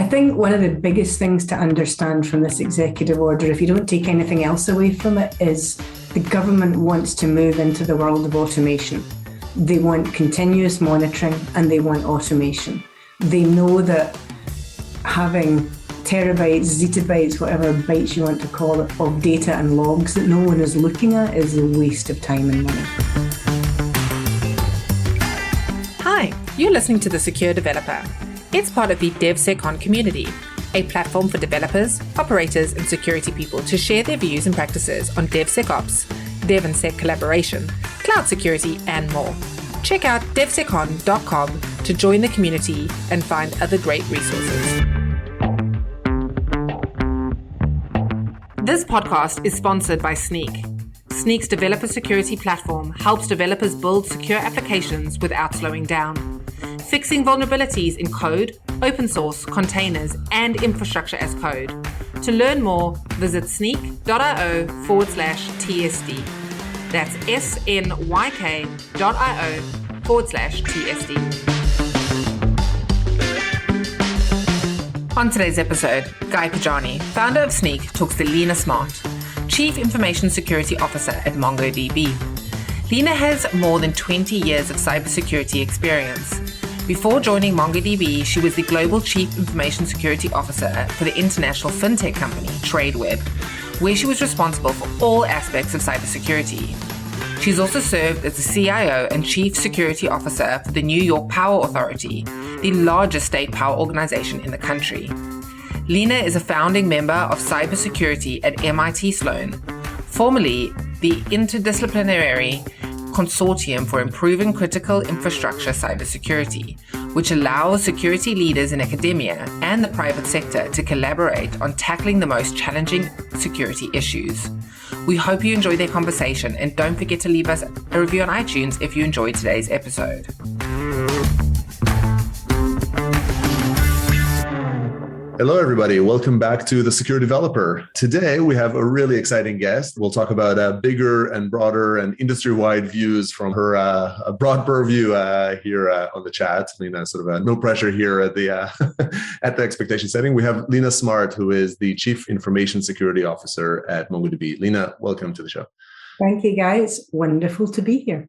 think one of the biggest things to understand from this executive order, if you don't take anything else away from it, is the government wants to move into the world of automation. They want continuous monitoring and they want automation. They know that having terabytes, zettabytes, whatever bytes you want to call it, of data and logs that no one is looking at is a waste of time and money. Hi, you're listening to The Secure Developer. It's part of the DevSecOn community, a platform for developers, operators, and security people to share their views and practices on DevSecOps, Dev and Sec collaboration, cloud security, and more. Check out devsecon.com to join the community and find other great resources. This podcast is sponsored by Snyk. Snyk's developer security platform helps developers build secure applications without slowing down, fixing vulnerabilities in code, open source, containers, and infrastructure as code. To learn more, visit snyk.io/TSD. That's snyk.io/TSD. On today's episode, Guy Podjarny, founder of Snyk, talks to Lena Smart, Chief Information Security Officer at MongoDB. Lena has more than 20 years of cybersecurity experience. Before joining MongoDB, she was the Global Chief Information Security Officer for the international fintech company Tradeweb, where she was responsible for all aspects of cybersecurity. She's also served as the CIO and Chief Security Officer for the New York Power Authority, the largest state power organization in the country. Lena is a founding member of cybersecurity at MIT Sloan, formerly the Interdisciplinary Consortium for Improving Critical Infrastructure Cybersecurity, which allows security leaders in academia and the private sector to collaborate on tackling the most challenging security issues. We hope you enjoy their conversation, and don't forget to leave us a review on iTunes if you enjoyed today's episode. Hello, everybody. Welcome back to The Secure Developer. Today, we have a really exciting guest. We'll talk about bigger and broader and industry-wide views from her a broad purview here on the chat. Lena, sort of no pressure here at the at the expectation setting. We have Lena Smart, who is the Chief Information Security Officer at MongoDB. Lena, welcome to the show. Thank you, guys. Wonderful to be here.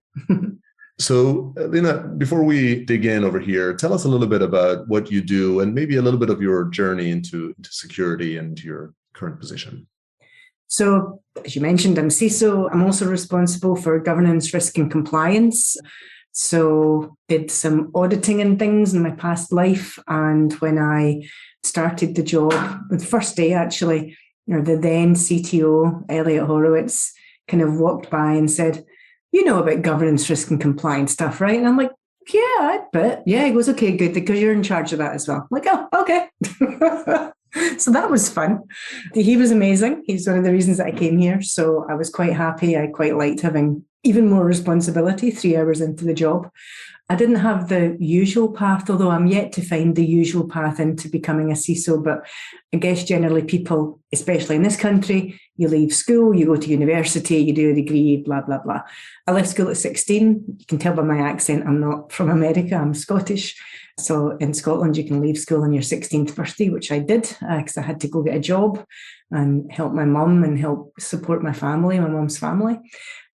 So, Lena, before we dig in over here, tell us a little bit about what you do and maybe a little bit of your journey into security and your current position. So, as you mentioned, I'm CISO. I'm also responsible for governance, risk, and compliance. So, did some auditing and things in my past life. And when I started the job, the first day actually, the then CTO, Elliot Horowitz, kind of walked by and said, "You know about governance, risk, and compliance stuff, right?" And I'm like, "Yeah, but yeah." He goes, "Okay, good, because you're in charge of that as well." I'm like, "Oh, okay." So that was fun. He was amazing. He's one of the reasons that I came here. So I was quite happy. I quite liked having even more responsibility 3 hours into the job. I didn't have the usual path, although I'm yet to find the usual path into becoming a CISO. But I guess generally people, especially in this country, you leave school, you go to university, you do a degree, blah, blah, blah. I left school at 16. You can tell by my accent, I'm not from America, I'm Scottish. So in Scotland, you can leave school on your 16th birthday, which I did because I had to go get a job and help my mum and help support my family, my mum's family.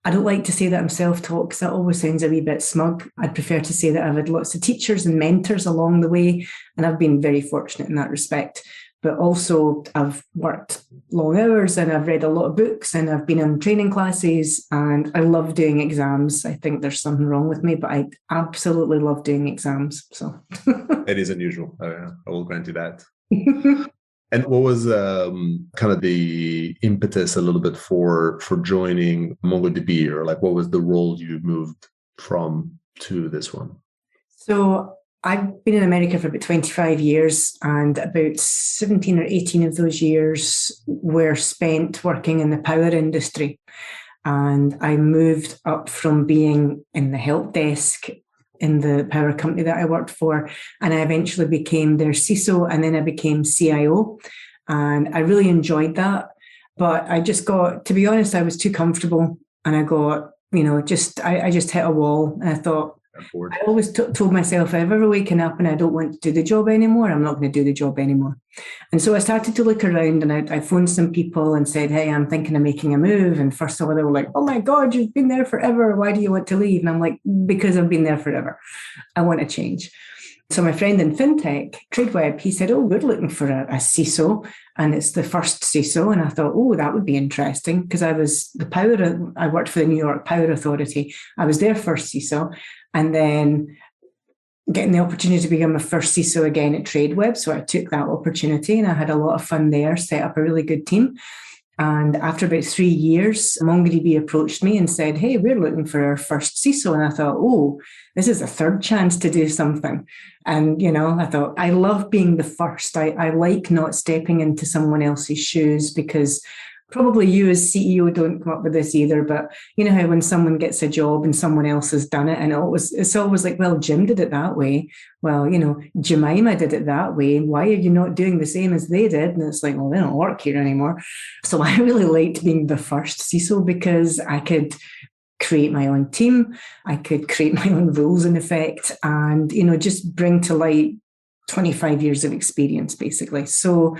I don't like to say that I'm self-taught because that always sounds a wee bit smug. I'd prefer to say that I've had lots of teachers and mentors along the way, and I've been very fortunate in that respect. But also I've worked long hours and I've read a lot of books and I've been in training classes and I love doing exams. I think there's something wrong with me, but I absolutely love doing exams. So it is unusual. I will grant you that. And what was kind of the impetus a little bit for joining MongoDB, or like what was the role you moved from to this one? So I've been in America for about 25 years, and about 17 or 18 of those years were spent working in the power industry. And I moved up from being in the help desk in the power company that I worked for, and I eventually became their CISO, and then I became CIO, and I really enjoyed that. But I just got, to be honest, I was too comfortable, and I got, I just hit a wall, and I thought, I always told myself, if I'm ever waking up and I don't want to do the job anymore, I'm not going to do the job anymore. And so I started to look around, and I phoned some people and said, hey, I'm thinking of making a move. And first of all, they were like, oh my God, you've been there forever. Why do you want to leave? And I'm like, because I've been there forever. I want to change. So my friend in FinTech, Tradeweb, he said, oh, we're looking for a CISO, and it's the first CISO. And I thought, oh, that would be interesting, because I worked for the New York Power Authority. I was their first CISO, and then getting the opportunity to become a first CISO again at Tradeweb. So I took that opportunity, and I had a lot of fun there, set up a really good team. And after about 3 years, MongoDB approached me and said, hey, we're looking for our first CISO. And I thought, oh, this is a third chance to do something. And, I thought, I love being the first. I like not stepping into someone else's shoes, because probably you as CEO don't come up with this either, but you know how when someone gets a job and someone else has done it, and it's always like, well, Jim did it that way. Well, Jemima did it that way. Why are you not doing the same as they did? And it's like, well, they don't work here anymore. So I really liked being the first CISO, because I could create my own team. I could create my own rules in effect, and, just bring to light 25 years of experience, basically. So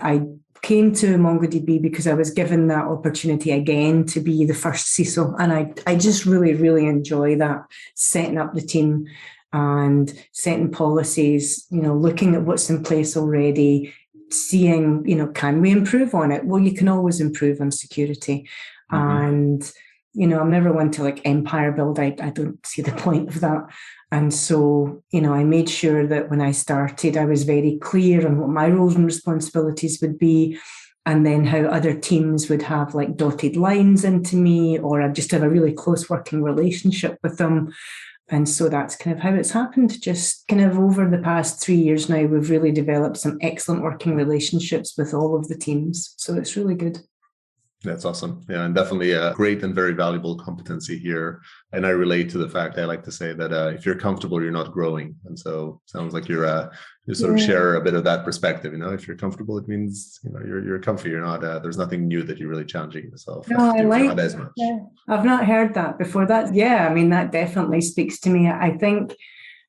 I came to MongoDB because I was given that opportunity again to be the first CISO. And I just really, really enjoy that, setting up the team and setting policies, looking at what's in place already, seeing, can we improve on it? Well, you can always improve on security. And, I'm never one to empire build. I don't see the point of that. And so, I made sure that when I started, I was very clear on what my roles and responsibilities would be, and then how other teams would have dotted lines into me, or I'd just have a really close working relationship with them. And so that's kind of how it's happened. Just kind of over the past 3 years now, we've really developed some excellent working relationships with all of the teams. So it's really good. That's awesome. Yeah, and definitely a great and very valuable competency here. And I relate to the fact, I like to say that if you're comfortable, you're not growing. And so it sounds like you sort of share a bit of that perspective. If you're comfortable, it means you're comfy. You're not. There's nothing new that you're really challenging yourself. No, I like. Not as much. Yeah. I've not heard that before. That that definitely speaks to me. I think.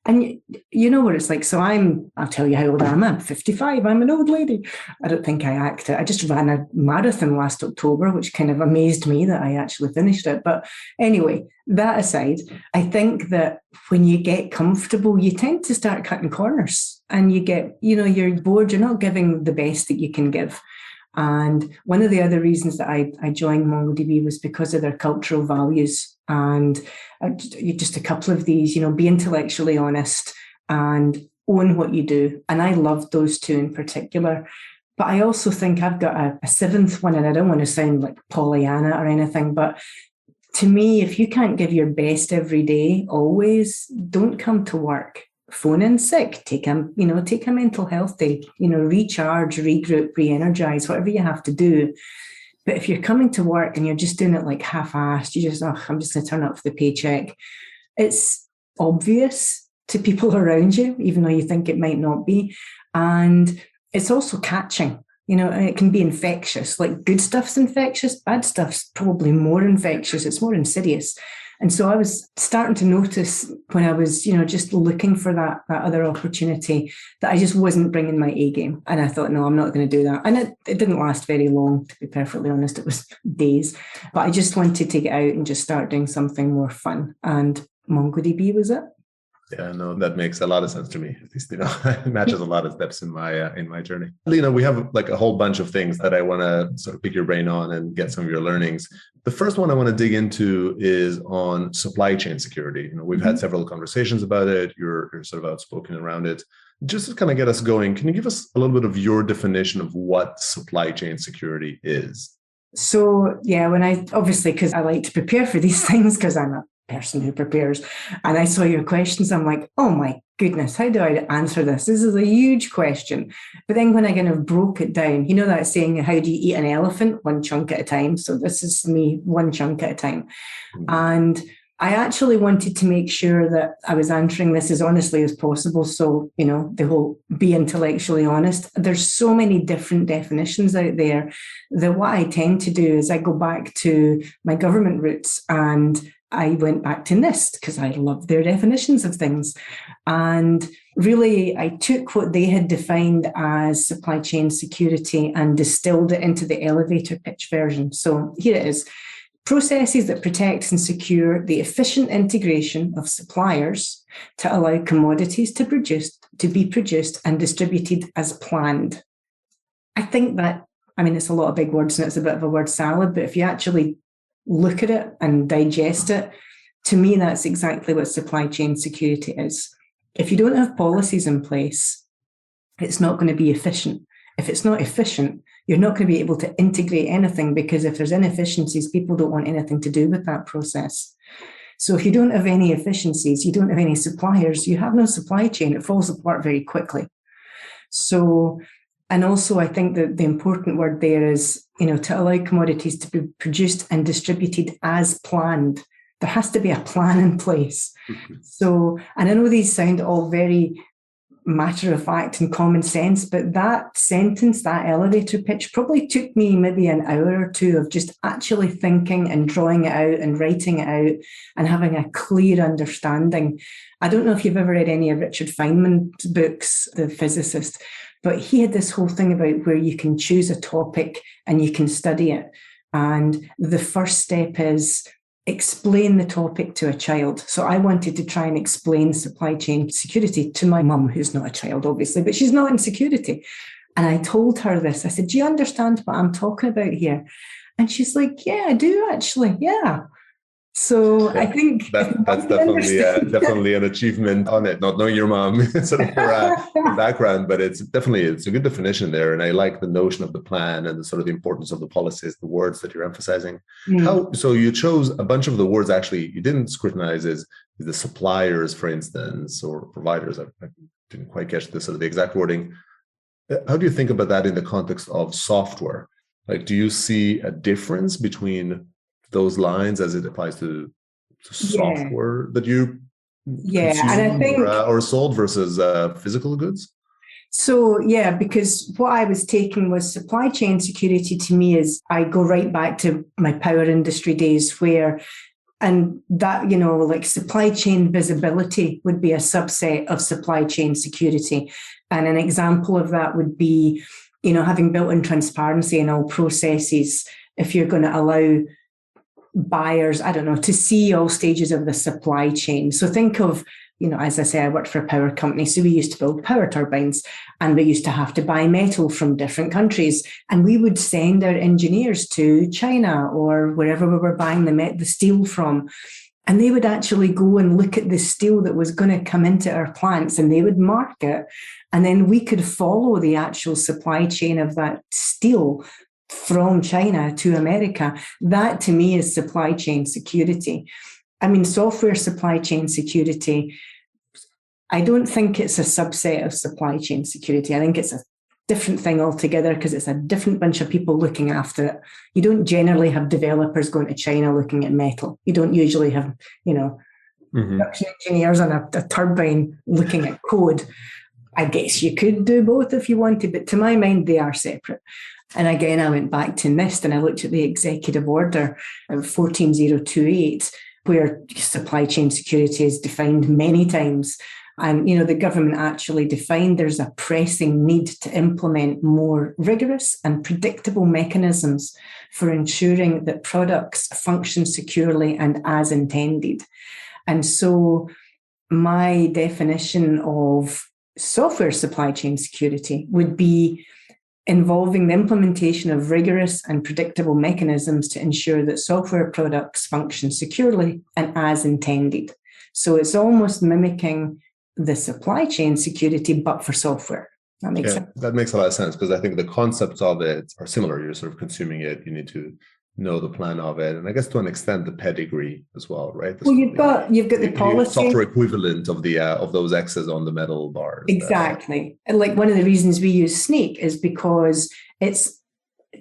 And you know what it's like. So I'll tell you how old I am. I'm 55. I'm an old lady. I don't think I act it. I just ran a marathon last October, which kind of amazed me that I actually finished it. But anyway, that aside, I think that when you get comfortable, you tend to start cutting corners, and you get, you're bored. You're not giving the best that you can give. And one of the other reasons that I joined MongoDB was because of their cultural values. And just a couple of these, be intellectually honest and own what you do. And I loved those two in particular. But I also think I've got a seventh one, and I don't want to sound like Pollyanna or anything, but to me, if you can't give your best every day, always, don't come to work. Phone in sick, take a mental health day, recharge, regroup, re-energize, whatever you have to do. But if you're coming to work and you're just doing it half-assed, you just, I'm just going to turn up for the paycheck. It's obvious to people around you, even though you think it might not be. And it's also catching, it can be infectious. Good stuff's infectious, bad stuff's probably more infectious. It's more insidious. And so I was starting to notice when I was, just looking for that other opportunity, that I just wasn't bringing my A game. And I thought, no, I'm not going to do that. And it didn't last very long, to be perfectly honest. It was days. But I just wanted to get out and just start doing something more fun. And MongoDB was it. Yeah, no, that makes a lot of sense to me. At least, it matches a lot of steps in my journey. Lena, we have a whole bunch of things that I want to sort of pick your brain on and get some of your learnings. The first one I want to dig into is on supply chain security. We've had several conversations about it. You're sort of outspoken around it. Just to kind of get us going, can you give us a little bit of your definition of what supply chain security is? So, yeah, because I like to prepare for these things, because I'm a person who prepares, and I saw your questions, I'm like, oh my goodness, how do I answer this? This is a huge question. But then when I kind of broke it down, that saying, how do you eat an elephant? One chunk at a time. So this is me, one chunk at a time. And I actually wanted to make sure that I was answering this as honestly as possible. So, the whole be intellectually honest. There's so many different definitions out there that what I tend to do is I go back to my government roots and I went back to NIST because I loved their definitions of things. And really, I took what they had defined as supply chain security and distilled it into the elevator pitch version. So here it is. Processes that protect and secure the efficient integration of suppliers to allow commodities to be produced and distributed as planned. I think that, it's a lot of big words and it's a bit of a word salad, but if you actually look at it and digest it, to me, that's exactly what supply chain security is. If you don't have policies in place, it's not going to be efficient. If it's not efficient, you're not going to be able to integrate anything, because if there's inefficiencies, people don't want anything to do with that process. So if you don't have any efficiencies, you don't have any suppliers, you have no supply chain. It falls apart very quickly. So, and also I think that the important word there is, to allow commodities to be produced and distributed as planned. There has to be a plan in place. So, and I know these sound all very matter of fact and common sense, but that sentence, that elevator pitch, probably took me maybe an hour or two of just actually thinking and drawing it out and writing it out and having a clear understanding. I don't know if you've ever read any of Richard Feynman's books, the physicist, but he had this whole thing about where you can choose a topic and you can study it. And the first step is explain the topic to a child. So I wanted to try and explain supply chain security to my mum, who's not a child, obviously, but she's not in security. And I told her this. I said, do you understand what I'm talking about here? And she's like, yeah, I do actually. Yeah. So yeah, I think that's definitely an achievement on it, not knowing your mom sort of her background, but it's a good definition there. And I like the notion of the plan and the sort of the importance of the policies, the words that you're emphasizing. So you chose a bunch of the words actually you didn't scrutinize as the suppliers, for instance, or providers. I didn't quite catch the sort of the exact wording. How do you think about that in the context of software? Like, do you see a difference between those lines as it applies to software that you consume and I think, or sold versus physical goods? So, because what I was taking was supply chain security to me is, I go right back to my power industry days and that, like supply chain visibility would be a subset of supply chain security. And an example of that would be, having built-in transparency in all processes. If you're going to allow buyers, to see all stages of the supply chain. So think of, as I say, I worked for a power company. So we used to build power turbines and we used to have to buy metal from different countries. And we would send our engineers to China or wherever we were buying the steel from. And they would actually go and look at the steel that was going to come into our plants and they would mark it. And then we could follow the actual supply chain of that steel from China to America. That to me is supply chain security. Software supply chain security, I don't think it's a subset of supply chain security. I think it's a different thing altogether because it's a different bunch of people looking after it. You don't generally have developers going to China looking at metal. You don't usually have, production engineers on a turbine looking at code. I guess you could do both if you wanted, but to my mind, they are separate. And again, I went back to NIST and I looked at the executive order of 14028, where supply chain security is defined many times. And, the government actually defined there's a pressing need to implement more rigorous and predictable mechanisms for ensuring that products function securely and as intended. And so my definition of software supply chain security would be involving the implementation of rigorous and predictable mechanisms to ensure that software products function securely and as intended. So it's almost mimicking the supply chain security, but for software. That makes sense. That makes a lot of sense because I think the concepts of it are similar. You're sort of consuming it. You need to know the plan of it, and I guess to an extent the pedigree as well, right? You've got the policy, software equivalent of the of those X's on the metal bars. Exactly, and like one of the reasons we use Sneak is because it's,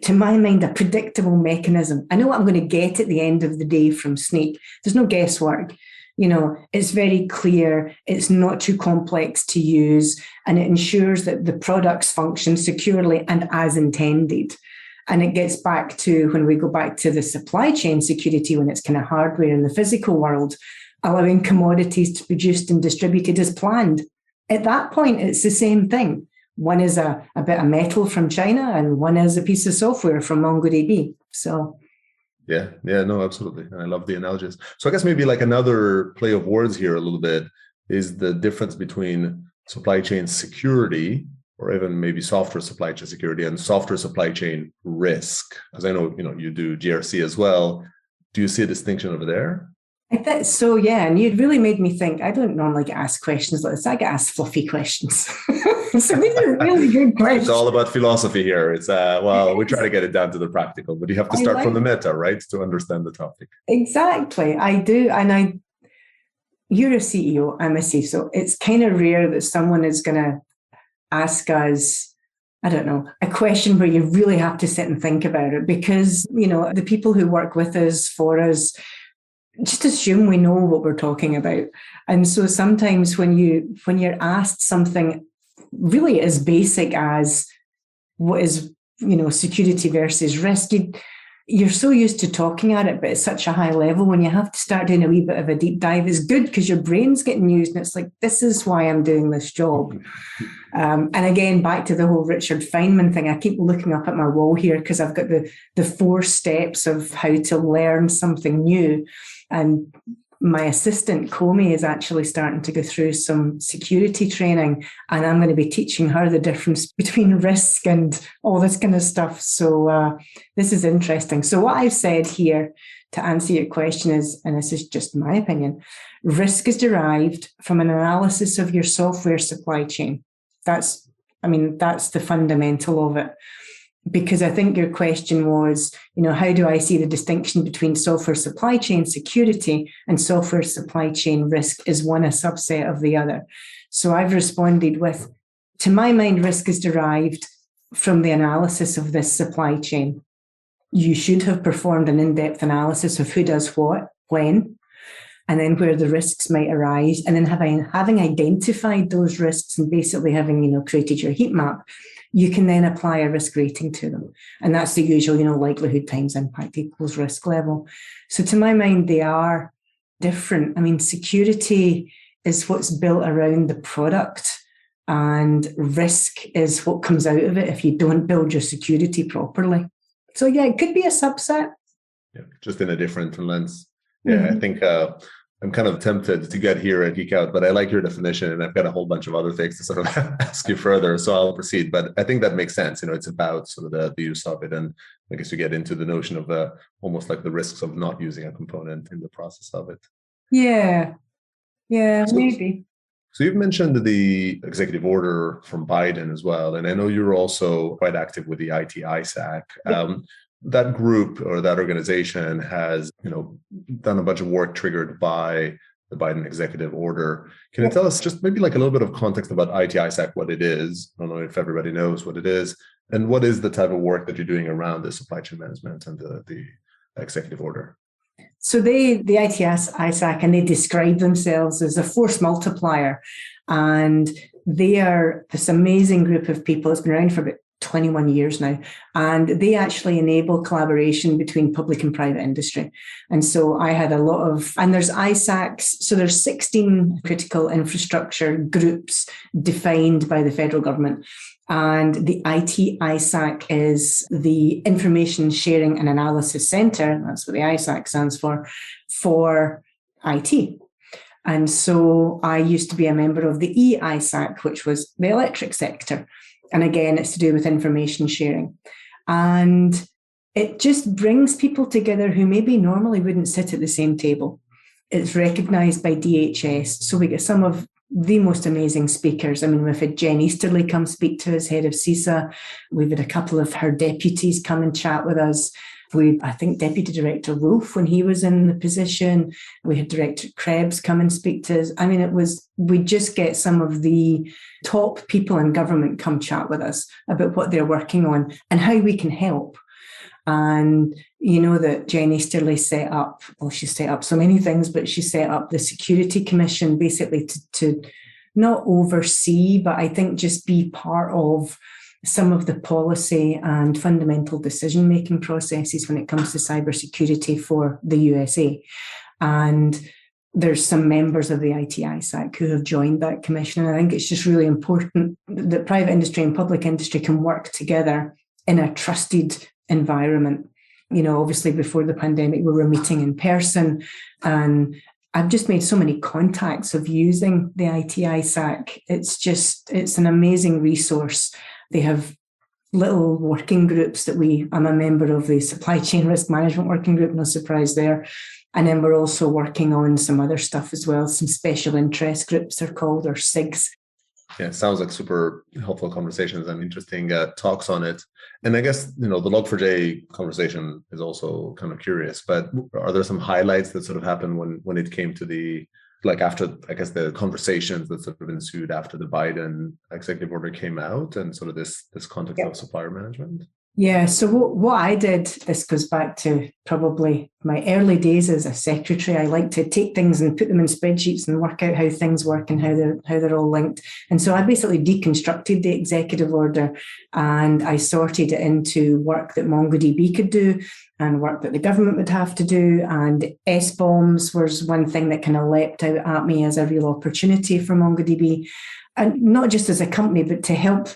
to my mind, a predictable mechanism. I know what I'm going to get at the end of the day from Sneak. There's no guesswork. It's very clear. It's not too complex to use, and it ensures that the products function securely and as intended. And it gets back to when we go back to the supply chain security, when it's kind of hardware in the physical world, allowing commodities to be produced and distributed as planned. At that point, it's the same thing. One is a bit of metal from China and one is a piece of software from MongoDB. So yeah, no, absolutely. And I love the analogies. So I guess maybe like another play of words here a little bit is the difference between supply chain security, or even maybe software supply chain security, and software supply chain risk. Because I know, you do GRC as well. Do you see a distinction over there? I think so, yeah. And you'd really made me think. I don't normally get asked questions like this. I get asked fluffy questions. So these are really good questions. It's all about philosophy here. It's we try to get it down to the practical, but you have to start from the meta, right, to understand the topic. Exactly. I do. And you're a CEO, I'm a CISO. It's kind of rare that someone is going to ask us, I don't know, a question where you really have to sit and think about it, because, the people who work with us, for us, just assume we know what we're talking about. And so sometimes when you're asked something really as basic as what is, security versus risk, you're so used to talking at it, but it's such a high level. When you have to start doing a wee bit of a deep dive, it's good because your brain's getting used and it's like, this is why I'm doing this job. And again, back to the whole Richard Feynman thing, I keep looking up at my wall here because I've got the 4 steps of how to learn something new. And my assistant, Comey, is actually starting to go through some security training, and I'm going to be teaching her the difference between risk and all this kind of stuff. So this is interesting. So what I've said here to answer your question is, and this is just my opinion, risk is derived from an analysis of your software supply chain. That's the fundamental of it. Because I think your question was, how do I see the distinction between software supply chain security and software supply chain risk? Is one a subset of the other? So I've responded with, to my mind, risk is derived from the analysis of this supply chain. You should have performed an in-depth analysis of who does what, when, and then where the risks might arise. And then having identified those risks and basically having, created your heat map, you can then apply a risk rating to them. And that's the usual, likelihood times impact equals risk level. So to my mind, they are different. Security is what's built around the product, and risk is what comes out of it if you don't build your security properly. So yeah, it could be a subset. Yeah, just in a different lens. Yeah, mm-hmm. I think I'm kind of tempted to get here and geek out, but I like your definition, and I've got a whole bunch of other things to sort of ask you further, so I'll proceed. But I think that makes sense. It's about sort of the use of it, and I guess you get into the notion of almost like the risks of not using a component in the process of it. Yeah, maybe. So you've mentioned the executive order from Biden as well, and I know you're also quite active with the IT ISAC. That group or that organization has, done a bunch of work triggered by the Biden executive order. Can you tell us just maybe like a little bit of context about IT ISAC, what it is? I don't know if everybody knows what it is, and what is the type of work that you're doing around the supply chain management and the executive order? So the IT ISAC, and they describe themselves as a force multiplier, and they are this amazing group of people. It's been around for about 21 years now, and they actually enable collaboration between public and private industry. And so I had and there's ISACs, so there's 16 critical infrastructure groups defined by the federal government. And the IT ISAC is the Information Sharing and Analysis Center, that's what the ISAC stands for IT. And so I used to be a member of the EISAC, which was the electric sector. And again, it's to do with information sharing. And it just brings people together who maybe normally wouldn't sit at the same table. It's recognized by DHS. So we get some of the most amazing speakers. We've had Jen Easterly come speak to us, head of CISA. We've had a couple of her deputies come and chat with us. I think Deputy Director Wolf, when he was in the position, we had Director Krebs come and speak to us. We just get some of the top people in government come chat with us about what they're working on and how we can help. And that Jen Easterly she set up so many things, but she set up the Security Commission basically to not oversee, but I think just be part of some of the policy and fundamental decision-making processes when it comes to cybersecurity for the USA. And there's some members of the ITISAC who have joined that commission. And I think it's just really important that private industry and public industry can work together in a trusted environment. Obviously before the pandemic, we were meeting in person, and I've just made so many contacts of using the ITISAC. It's an amazing resource. They have little working groups I'm a member of the Supply Chain Risk Management Working Group, no surprise there. And then we're also working on some other stuff as well. Some special interest groups they're called, or SIGs. Yeah, it sounds like super helpful conversations and interesting talks on it. And I guess, the Log4j conversation is also kind of curious, but are there some highlights that sort of happened when it came to after, I guess, the conversations that sort of ensued after the Biden executive order came out and sort of this context of supplier management? Yeah, so what I did, this goes back to probably my early days as a secretary. I like to take things and put them in spreadsheets and work out how things work and how they're all linked. And so I basically deconstructed the executive order, and I sorted it into work that MongoDB could do and work that the government would have to do. And SBOMs was one thing that kind of leapt out at me as a real opportunity for MongoDB, and not just as a company, but to help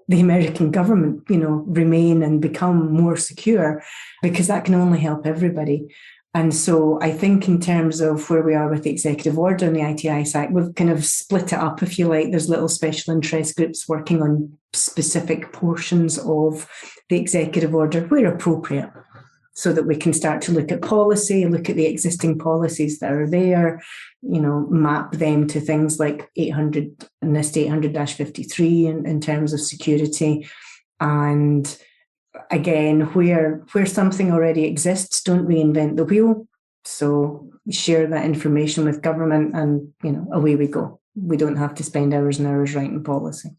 the American government, remain and become more secure, because that can only help everybody. And so I think in terms of where we are with the executive order and the ITISAC, we've kind of split it up, if you like. There's little special interest groups working on specific portions of the executive order where appropriate, so that we can start to look at policy, look at the existing policies that are there, map them to things like 800, NIST 800-53 in terms of security. And again, where something already exists, don't reinvent the wheel. So share that information with government, and, away we go. We don't have to spend hours and hours writing policy.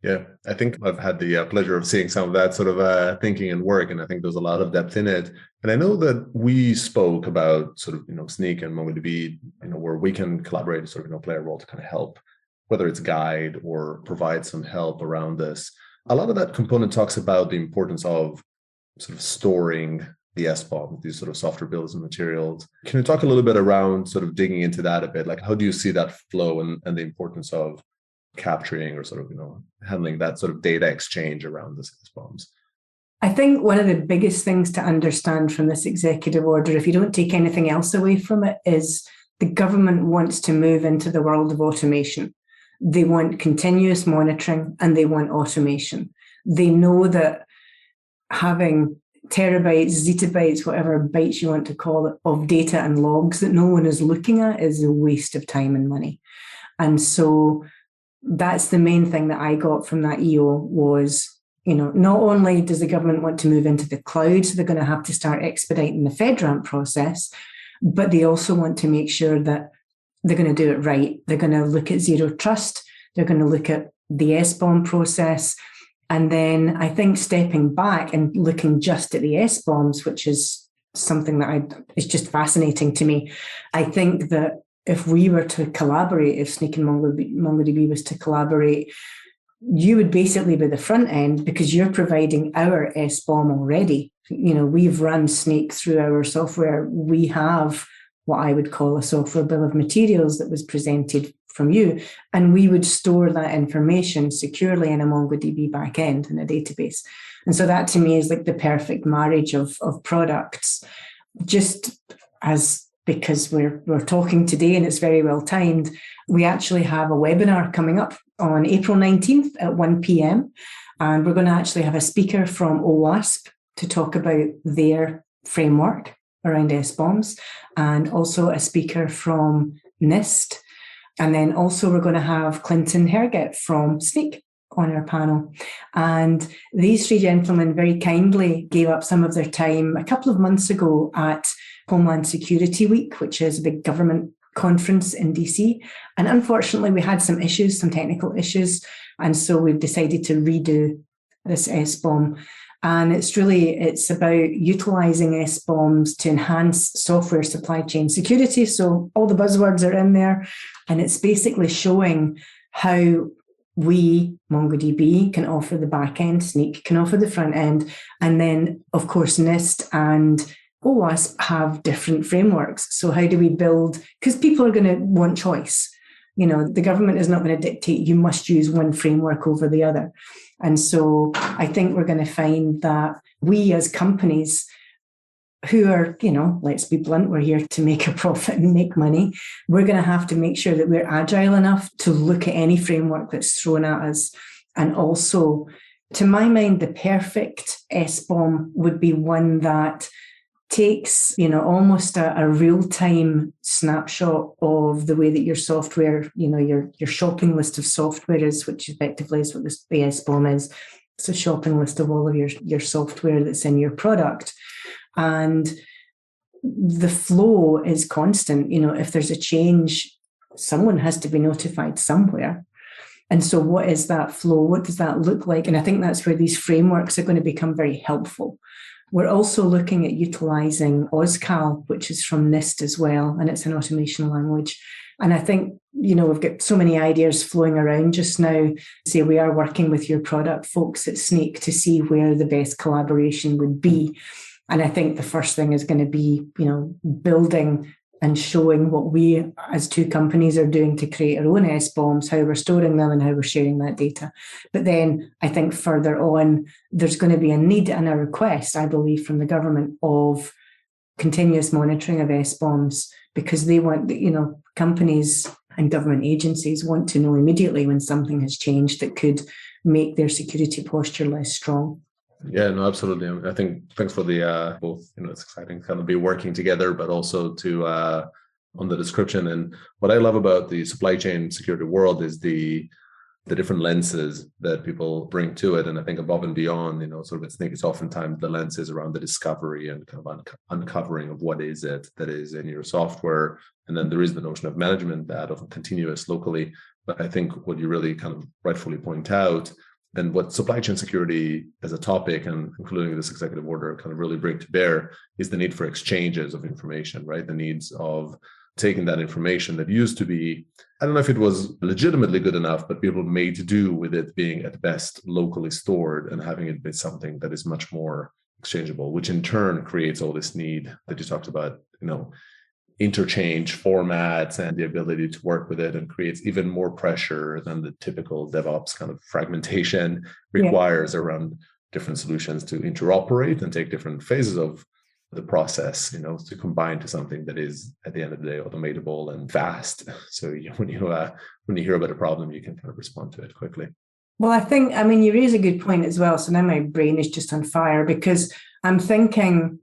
Yeah, I think I've had the pleasure of seeing some of that sort of thinking and work, and I think there's a lot of depth in it. And I know that we spoke about sort of, Snyk and MongoDB, where we can collaborate, sort of, play a role to kind of help, whether it's guide or provide some help around this. A lot of that component talks about the importance of sort of storing the SBOM, these sort of software bills and materials. Can you talk a little bit around sort of digging into that a bit? Like, how do you see that flow and the importance of capturing or sort of, handling that sort of data exchange around the SBOMs? I think one of the biggest things to understand from this executive order, if you don't take anything else away from it, is the government wants to move into the world of automation. They want continuous monitoring and they want automation. They know that having terabytes, zettabytes, whatever bytes you want to call it, of data and logs that no one is looking at is a waste of time and money. And so that's the main thing that I got from that EO was, not only does the government want to move into the cloud, so they're going to have to start expediting the FedRAMP process, but they also want to make sure that they're going to do it right. They're going to look at zero trust. They're going to look at the SBOM process. And then I think stepping back and looking just at the SBOMs, which is something that is just fascinating to me. I think that if we were to collaborate, if Snyk and MongoDB was to collaborate, you would basically be the front end because you're providing our SBOM already. We've run Snyk through our software. We have what I would call a software bill of materials that was presented from you, and we would store that information securely in a MongoDB backend in a database. And so that to me is like the perfect marriage of products, just as because we're talking today and it's very well timed. We actually have a webinar coming up on April 19th at 1 p.m. And we're going to actually have a speaker from OWASP to talk about their framework around SBOMs, and also a speaker from NIST. And then also we're going to have Clinton Herget from Snyk on our panel. And these three gentlemen very kindly gave up some of their time a couple of months ago at Homeland Security Week, which is a big government conference in DC. And unfortunately, we had some issues, some technical issues. And so we've decided to redo this SBOM. And it's about utilizing SBOMs to enhance software supply chain security. So all the buzzwords are in there. And it's basically showing how we, MongoDB, can offer the back end, Snyk can offer the front end, and then, of course, NIST and OWASP have different frameworks. So how do we build? Because people are going to want choice. The government is not going to dictate you must use one framework over the other. And so I think we're going to find that we as companies who are, let's be blunt, we're here to make a profit and make money. We're going to have to make sure that we're agile enough to look at any framework that's thrown at us. And also, to my mind, the perfect SBOM would be one that takes, almost a real-time snapshot of the way that your software, your shopping list of software is, which effectively is what the SBOM is. It's a shopping list of all of your software that's in your product. And the flow is constant. If there's a change, someone has to be notified somewhere. And so what is that flow? What does that look like? And I think that's where these frameworks are going to become very helpful. We're also looking at utilizing OSCAL, which is from NIST as well, and it's an automation language. And I think, we've got so many ideas flowing around just now. Say we are working with your product folks at Snyk to see where the best collaboration would be. And I think the first thing is going to be, building and showing what we as two companies are doing to create our own SBOMs, how we're storing them and how we're sharing that data. But then I think further on, there's going to be a need and a request, I believe, from the government of continuous monitoring of SBOMs, because they want, companies and government agencies want to know immediately when something has changed that could make their security posture less strong. Yeah, no, absolutely. I think thanks for the both, it's exciting to kind of be working together, but also to on the description. And what I love about the supply chain security world is the different lenses that people bring to it. And I think above and beyond, sort of Snyk is oftentimes the lenses around the discovery and kind of uncovering of what is it that is in your software. And then there is the notion of management that of continuous locally. But I think what you really kind of rightfully point out, and what supply chain security as a topic, and including this executive order, kind of really bring to bear, is the need for exchanges of information, right? The needs of taking that information that used to be, I don't know if it was legitimately good enough, but people made to do with it being at best locally stored and having it be something that is much more exchangeable, which in turn creates all this need that you talked about, interchange formats and the ability to work with it, and creates even more pressure than the typical DevOps kind of fragmentation requires around different solutions to interoperate and take different phases of the process, to combine to something that is at the end of the day automatable and fast. So when you hear about a problem, you can kind of respond to it quickly. Well, you raise a good point as well. So now my brain is just on fire, because I'm thinking,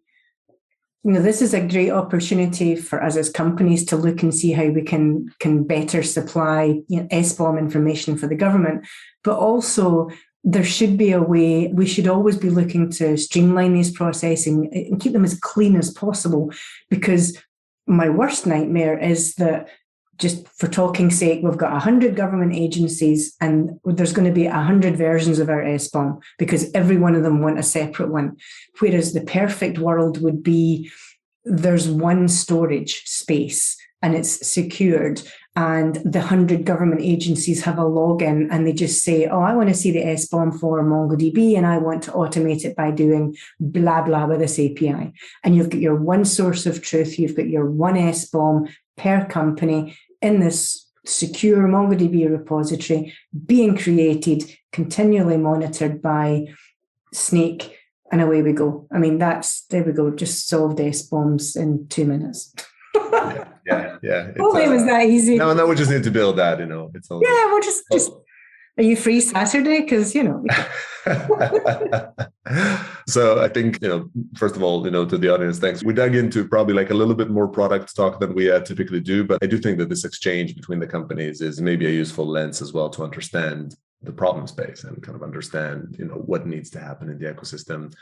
this is a great opportunity for us as companies to look and see how we can better supply SBOM information for the government. But also, there should be a way, we should always be looking to streamline these processes and keep them as clean as possible. Because my worst nightmare is that, just for talking's sake, we've got 100 government agencies and there's going to be 100 versions of our SBOM because every one of them want a separate one. Whereas the perfect world would be there's one storage space and it's secured, and the 100 government agencies have a login and they just say, I want to see the SBOM for MongoDB and I want to automate it by doing blah, blah with this API. And you've got your one source of truth, you've got your one SBOM per company in this secure MongoDB repository being created, continually monitored by Snyk, and away we go. There we go, just solved SBOMs in 2 minutes. Yeah. Only it was that easy. No, we just need to build that, It's all we'll just. Are you free Saturday? Because So I think first of all, to the audience, thanks. We dug into probably like a little bit more product talk than we typically do, but I do think that this exchange between the companies is maybe a useful lens as well to understand the problem space and kind of understand what needs to happen in the ecosystem.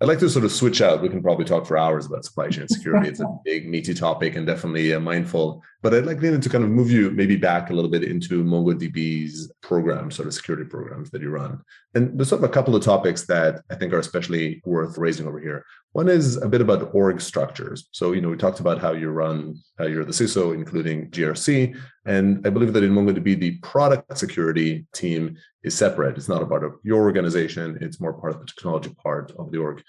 I'd like to sort of switch out. We can probably talk for hours about supply chain security. It's a big, meaty topic and definitely mindful. But I'd like Lena to kind of move you maybe back a little bit into MongoDB's programs, sort of security programs that you run. And there's sort of a couple of topics that I think are especially worth raising over here. One is a bit about org structures. So, we talked about how you're the CISO, including GRC. And I believe that in MongoDB, the product security team is separate. It's not a part of your organization. It's more part of the technology part of the org.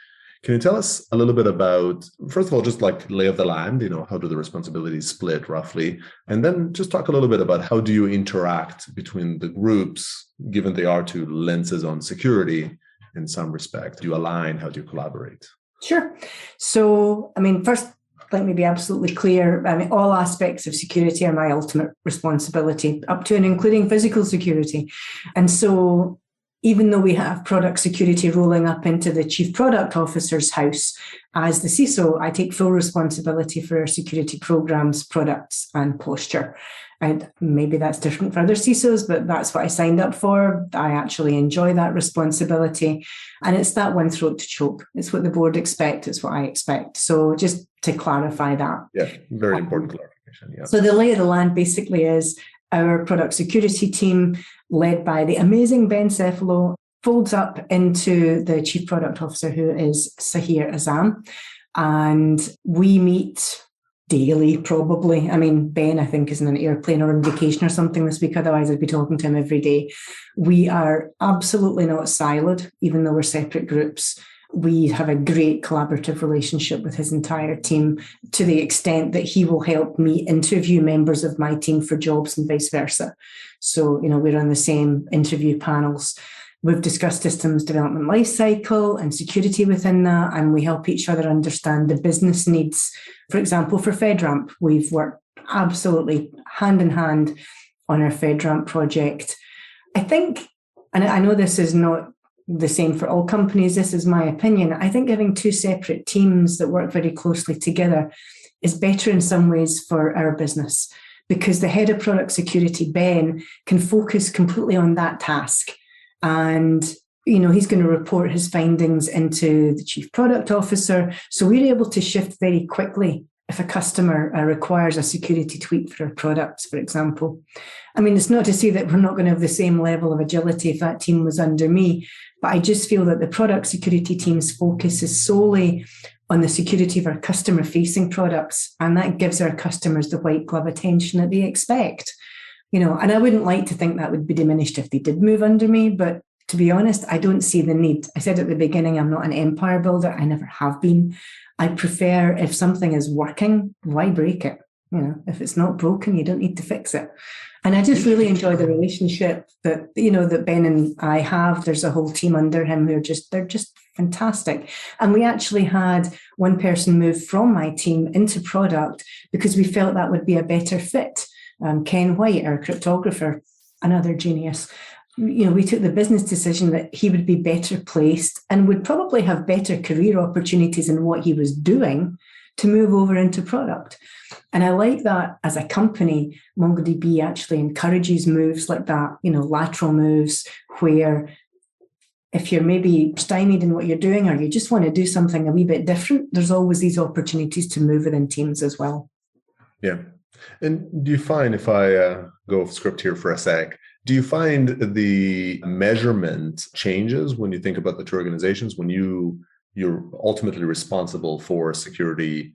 Can you tell us a little bit about, first of all, just like lay of the land, how do the responsibilities split roughly? And then just talk a little bit about how do you interact between the groups, given they are two lenses on security in some respect? Do you align? How do you collaborate? Sure. So, first, let me be absolutely clear. All aspects of security are my ultimate responsibility, up to and including physical security. And so even though we have product security rolling up into the chief product officer's house, as the CISO, I take full responsibility for our security programs, products, and posture. And maybe that's different for other CISOs, but that's what I signed up for. I actually enjoy that responsibility. And it's that one throat to choke. It's what the board expect. It's what I expect. So just to clarify that. Yeah, very important clarification. Yeah. So the lay of the land basically is our product security team, led by the amazing Ben Cefalo, folds up into the chief product officer, who is Sahir Azam. And we meet daily, probably. Ben, I think, is in an airplane or on vacation or something this week. Otherwise, I'd be talking to him every day. We are absolutely not siloed, even though we're separate groups. We have a great collaborative relationship with his entire team, to the extent that he will help me interview members of my team for jobs and vice versa. So, we're on the same interview panels. We've discussed systems development lifecycle and security within that, and we help each other understand the business needs. For example, for FedRAMP, we've worked absolutely hand in hand on our FedRAMP project. I think, and I know this is not the same for all companies, this is my opinion, I think having two separate teams that work very closely together is better in some ways for our business, because the head of product security, Ben, can focus completely on that task. And, he's going to report his findings into the chief product officer. So we're able to shift very quickly if a customer requires a security tweak for our products, for example. It's not to say that we're not going to have the same level of agility if that team was under me, but I just feel that the product security team's focus is solely on the security of our customer-facing products, and that gives our customers the white glove attention that they expect. And I wouldn't like to think that would be diminished if they did move under me, but to be honest, I don't see the need. I said at the beginning, I'm not an empire builder. I never have been. I prefer, if something is working, why break it? If it's not broken, you don't need to fix it. And I just really enjoy the relationship that, that Ben and I have. There's a whole team under him they're just fantastic. And we actually had one person move from my team into product because we felt that would be a better fit. Ken White, our cryptographer, another genius. We took the business decision that he would be better placed and would probably have better career opportunities in what he was doing to move over into product. And I like that as a company, MongoDB actually encourages moves like that, lateral moves, where if you're maybe stymied in what you're doing, or you just want to do something a wee bit different, there's always these opportunities to move within teams as well. Yeah. And do you find, if I go off script here for a sec, do you find the measurement changes when you think about the two organizations, when you're ultimately responsible for security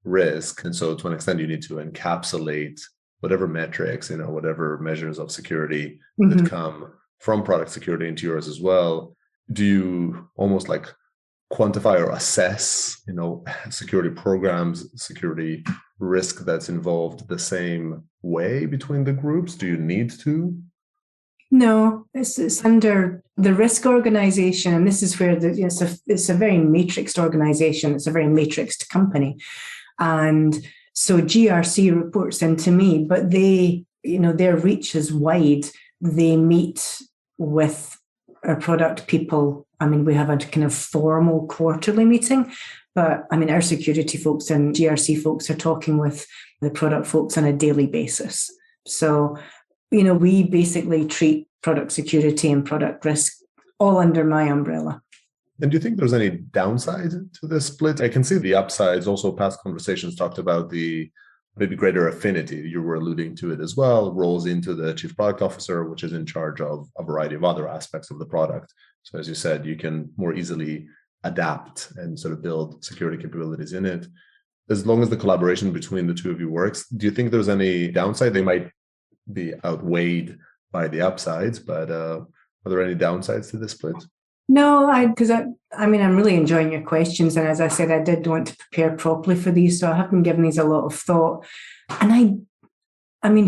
risk? And so to an extent, you need to encapsulate whatever metrics, whatever measures of security that come from product security into yours as well. Do you almost like quantify or assess, security programs, security risk that's involved the same way between the groups? Do you need to? No, it's under the risk organization. And this is where it's a very matrixed organization. It's a very matrixed company. And so GRC reports into me, but they, their reach is wide. They meet with our product people. We have a kind of formal quarterly meeting, but our security folks and GRC folks are talking with the product folks on a daily basis. So, we basically treat product security and product risk all under my umbrella. And do you think there's any downside to this split? I can see the upsides. Also, past conversations talked about the maybe greater affinity. You were alluding to it as well, rolls into the chief product officer, which is in charge of a variety of other aspects of the product. So as you said, you can more easily adapt and sort of build security capabilities in it. As long as the collaboration between the two of you works, do you think there's any downside? They might be outweighed by the upsides, but are there any downsides to this split? No, I'm really enjoying your questions. And as I said, I did want to prepare properly for these. So I have been giving these a lot of thought. And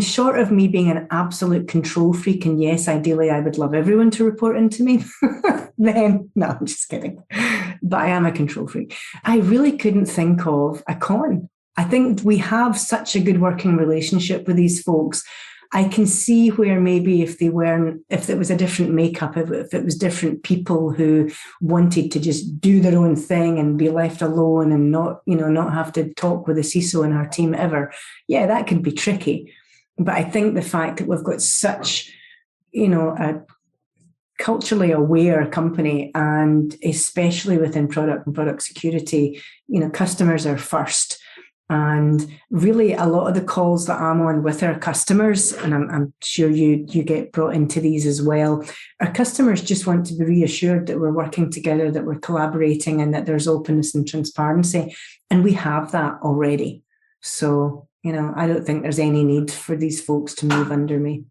short of me being an absolute control freak, and yes, ideally, I would love everyone to report into me, then, no, I'm just kidding. But I am a control freak. I really couldn't think of a con. I think we have such a good working relationship with these folks. I can see where maybe if it was a different makeup, if it was different people who wanted to just do their own thing and be left alone and not have to talk with the CISO in our team ever, yeah, that could be tricky. But I think the fact that we've got such, a culturally aware company, and especially within product and product security, customers are first. And really, a lot of the calls that I'm on with our customers, and I'm sure you get brought into these as well, our customers just want to be reassured that we're working together, that we're collaborating, and that there's openness and transparency. And we have that already. So, I don't think there's any need for these folks to move under me.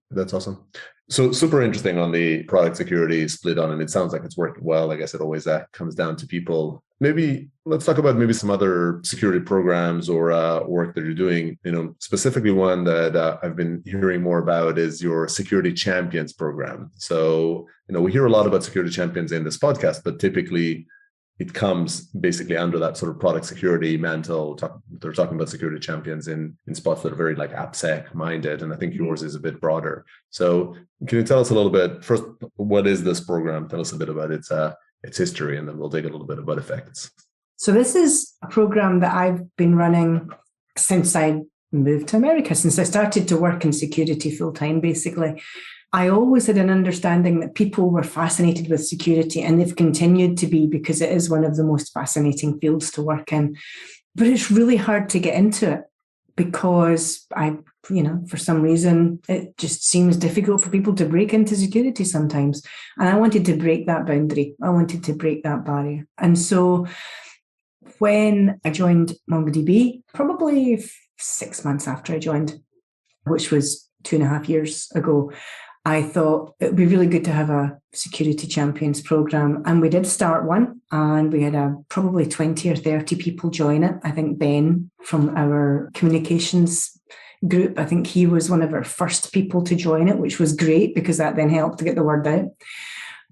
That's awesome. So super interesting on the product security split on, and it sounds like it's working well. I guess it always comes down to people. Maybe let's talk about maybe some other security programs or work that you're doing. Specifically one that I've been hearing more about is your Security Champions program. So, we hear a lot about security champions in this podcast, but typically it comes basically under that sort of product security mantle. They're talking about security champions in spots that are very like AppSec minded. And I think yours is a bit broader. So can you tell us a little bit, first, what is this program? Tell us a bit about its history, and then we'll dig a little bit about effects. So this is a program that I've been running since I moved to America, since I started to work in security full time, basically. I always had an understanding that people were fascinated with security, and they've continued to be, because it is one of the most fascinating fields to work in. But it's really hard to get into it because for some reason, it just seems difficult for people to break into security sometimes. And I wanted to break that boundary. I wanted to break that barrier. And so when I joined MongoDB, probably 6 months after I joined, which was 2.5 years ago, I thought it would be really good to have a security champions program. And we did start one, and we had probably 20 or 30 people join it. I think Ben from our communications group, I think he was one of our first people to join it, which was great because that then helped to get the word out.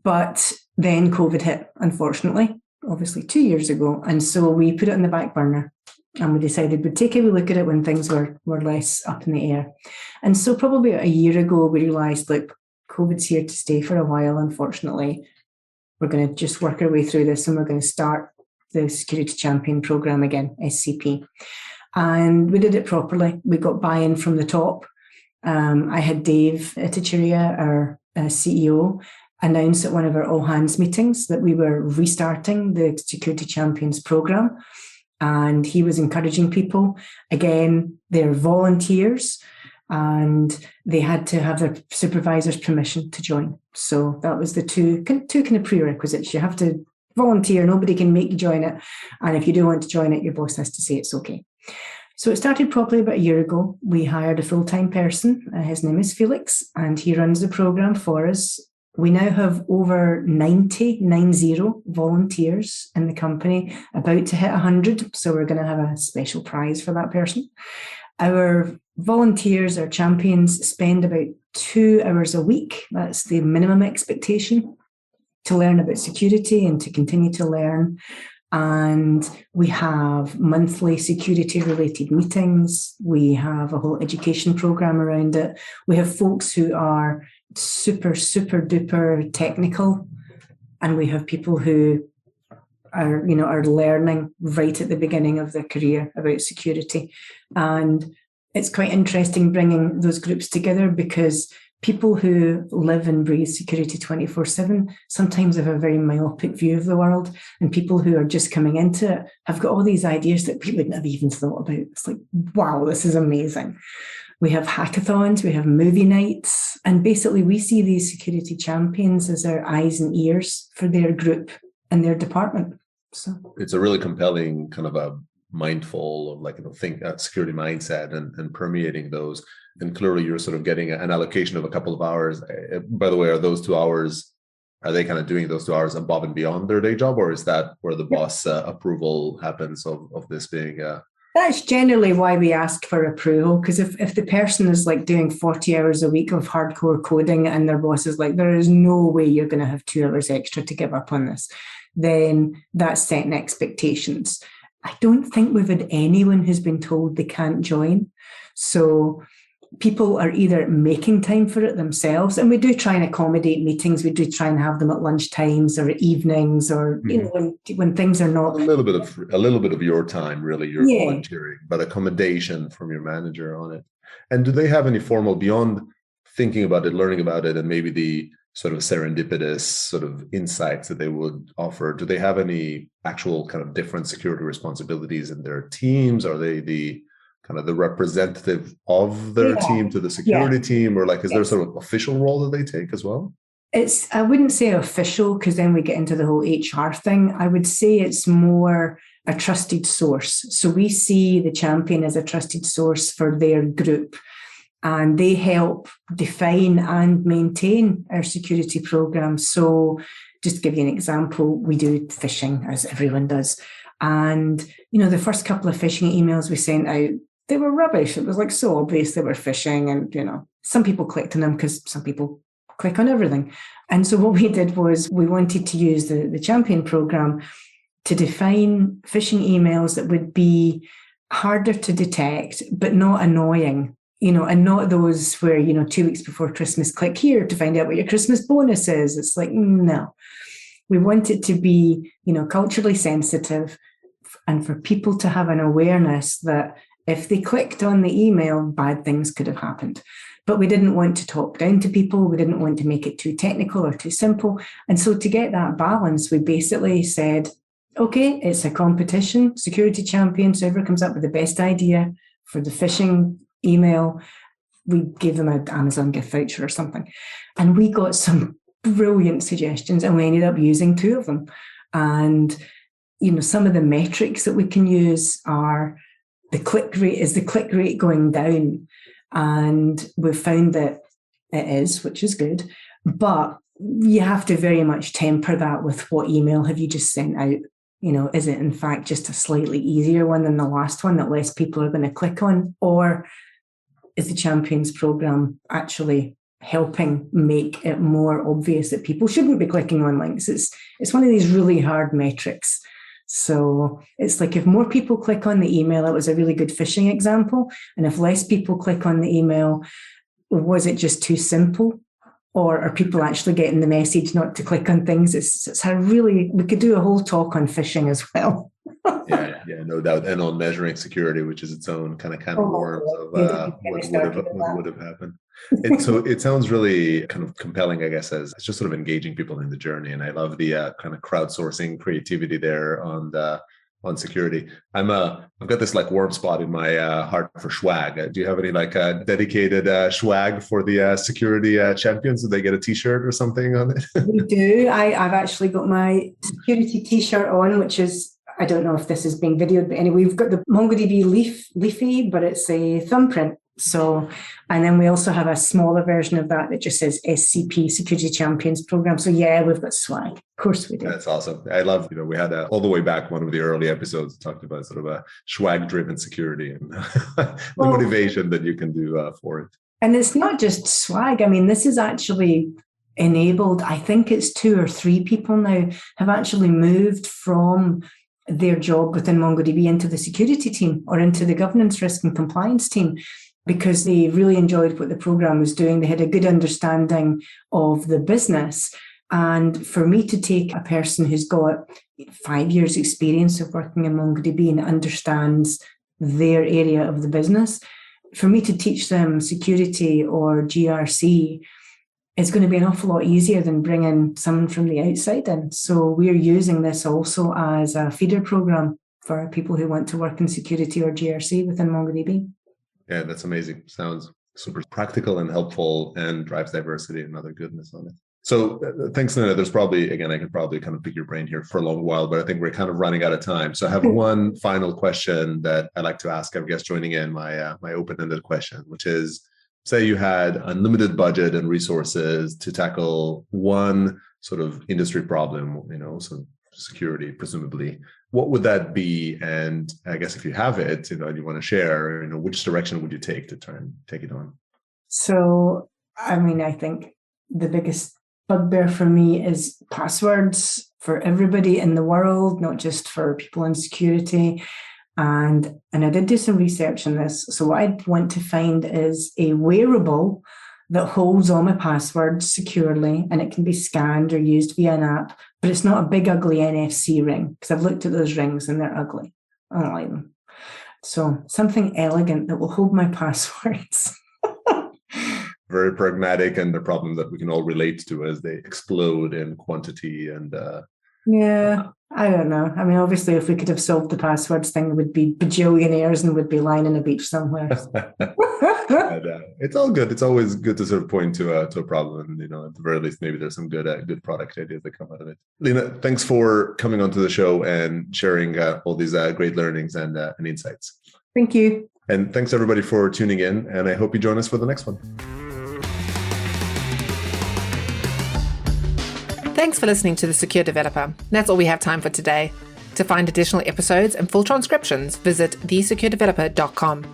But then COVID hit, unfortunately, obviously 2 years ago. And so we put it on the back burner. And we decided we'd take a wee look at it when things were less up in the air. And so probably a year ago, we realised, look, COVID's here to stay for a while, unfortunately. We're going to just work our way through this, and we're going to start the Security Champion Programme again, SCP. And we did it properly. We got buy-in from the top. I had Dave Itticheria, our CEO, announce at one of our all-hands meetings that we were restarting the Security Champions Programme. And he was encouraging people. Again, they're volunteers, and they had to have their supervisor's permission to join. So that was the two kind of prerequisites. You have to volunteer. Nobody can make you join it. And if you do want to join it, your boss has to say it's okay. So it started properly about a year ago. We hired a full-time person. His name is Felix, and he runs the program for us. We now have over 90 volunteers in the company, about to hit 100. So we're going to have a special prize for that person. Our volunteers, our champions, spend about 2 hours a week. That's the minimum expectation to learn about security and to continue to learn. And we have monthly security-related meetings. We have a whole education program around it. We have folks who are super, super duper technical, and we have people who are learning right at the beginning of their career about security. And it's quite interesting bringing those groups together, because people who live and breathe security 24/7 sometimes have a very myopic view of the world, and people who are just coming into it have got all these ideas that we wouldn't have even thought about. It's like, wow, this is amazing. We have hackathons, we have movie nights, and basically we see these security champions as our eyes and ears for their group and their department. So it's a really compelling kind of a mindful of security mindset and permeating those. And clearly you're sort of getting an allocation of a couple of hours. By the way, are they kind of doing those 2 hours above and beyond their day job, or is that where the boss approval happens of this being that's generally why we ask for approval, because if the person is like doing 40 hours a week of hardcore coding and their boss is like, there is no way you're going to have 2 hours extra to give up on this, then that's setting expectations. I don't think we've had anyone who's been told they can't join. So people are either making time for it themselves, and we do try and accommodate meetings. We do try and have them at lunch times or evenings, or when things are not a little bit of your time, really, you're volunteering, but accommodation from your manager on it. And do they have any formal, beyond thinking about it, learning about it, and maybe the sort of serendipitous sort of insights that they would offer, do they have any actual kind of different security responsibilities in their teams? Are they the kind of the representative of their team to the security team, or is there sort of official role that they take as well? I wouldn't say official, because then we get into the whole HR thing. I would say it's more a trusted source. So we see the champion as a trusted source for their group, and they help define and maintain our security program. So just to give you an example, we do phishing, as everyone does. And, the first couple of phishing emails we sent out, they were rubbish. It was so obvious they were phishing, and, some people clicked on them because some people click on everything. And so what we did was we wanted to use the champion program to define phishing emails that would be harder to detect, but not annoying, and not those where, 2 weeks before Christmas, click here to find out what your Christmas bonus is. It's like, no. We want it to be, culturally sensitive, and for people to have an awareness that if they clicked on the email, bad things could have happened. But we didn't want to talk down to people. We didn't want to make it too technical or too simple. And so to get that balance, we basically said, okay, it's a competition, security champions, whoever comes up with the best idea for the phishing email, we gave them an Amazon gift voucher or something. And we got some brilliant suggestions, and we ended up using 2 of them. And, some of the metrics that we can use are the click rate going down? And we've found that it is, which is good. But you have to very much temper that with what email have you just sent out. Is it in fact just a slightly easier one than the last one that less people are going to click on? Or is the Champions program actually helping make it more obvious that people shouldn't be clicking on links? It's one of these really hard metrics. So it's like, if more people click on the email, it was a really good phishing example. And if less people click on the email, was it just too simple? Or are people actually getting the message not to click on things? We could do a whole talk on phishing as well. Yeah, no doubt. And on measuring security, which is its own kind of worms of what would have happened. So it sounds really kind of compelling, I guess, as just sort of engaging people in the journey. And I love the kind of crowdsourcing creativity there on security. I've got this warm spot in my heart for swag. Do you have any dedicated swag for the security champions? Do they get a t-shirt or something on it? We do. I've actually got my security t-shirt on, which is, I don't know if this is being videoed, but anyway, we've got the MongoDB leafy, but it's a thumbprint. So, and then we also have a smaller version of that just says SCP, Security Champions Program. So yeah, we've got swag. Of course we do. That's awesome. I love, we had all the way back, one of the early episodes talked about sort of a swag-driven security and the motivation that you can do for it. And it's not just swag. I mean, this is actually enabled, I think it's 2 or 3 people now have actually moved from their job within MongoDB into the security team or into the governance, risk and compliance team, because they really enjoyed what the program was doing. They had a good understanding of the business. And for me to take a person who's got 5 years experience of working in MongoDB and understands their area of the business, for me to teach them security or GRC, it's going to be an awful lot easier than bringing someone from the outside in. So we're using this also as a feeder program for people who want to work in security or GRC within MongoDB. Yeah, that's amazing. Sounds super practical and helpful and drives diversity and other goodness on it. So thanks, Lena. There's probably, again, I could probably kind of pick your brain here for a long while, but I think we're kind of running out of time. So I have one final question that I'd like to ask every guest joining in, my open-ended question, which is, say you had unlimited budget and resources to tackle one sort of industry problem, so security, presumably. What would that be? And I guess if you have it, and you want to share, which direction would you take to try and take it on? So, I think the biggest bugbear for me is passwords for everybody in the world, not just for people in security. And I did do some research on this. So what I'd want to find is a wearable that holds all my passwords securely, and it can be scanned or used via an app, but it's not a big, ugly NFC ring, because I've looked at those rings and they're ugly. I don't like them. So something elegant that will hold my passwords. Very pragmatic, and the problem that we can all relate to as they explode in quantity and yeah, I don't know. Obviously, if we could have solved the passwords thing, we'd be bajillionaires and would be lying on a beach somewhere. It's all good. It's always good to sort of point to a problem, and at the very least, maybe there's some good product ideas that come out of it. Lena, thanks for coming onto the show and sharing all these great learnings and insights. Thank you. And thanks everybody for tuning in, and I hope you join us for the next one. Thanks for listening to The Secure Developer. That's all we have time for today. To find additional episodes and full transcriptions, visit thesecuredeveloper.com.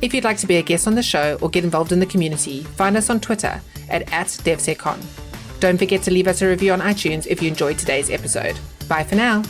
If you'd like to be a guest on the show or get involved in the community, find us on Twitter at @DevSecCon. Don't forget to leave us a review on iTunes if you enjoyed today's episode. Bye for now.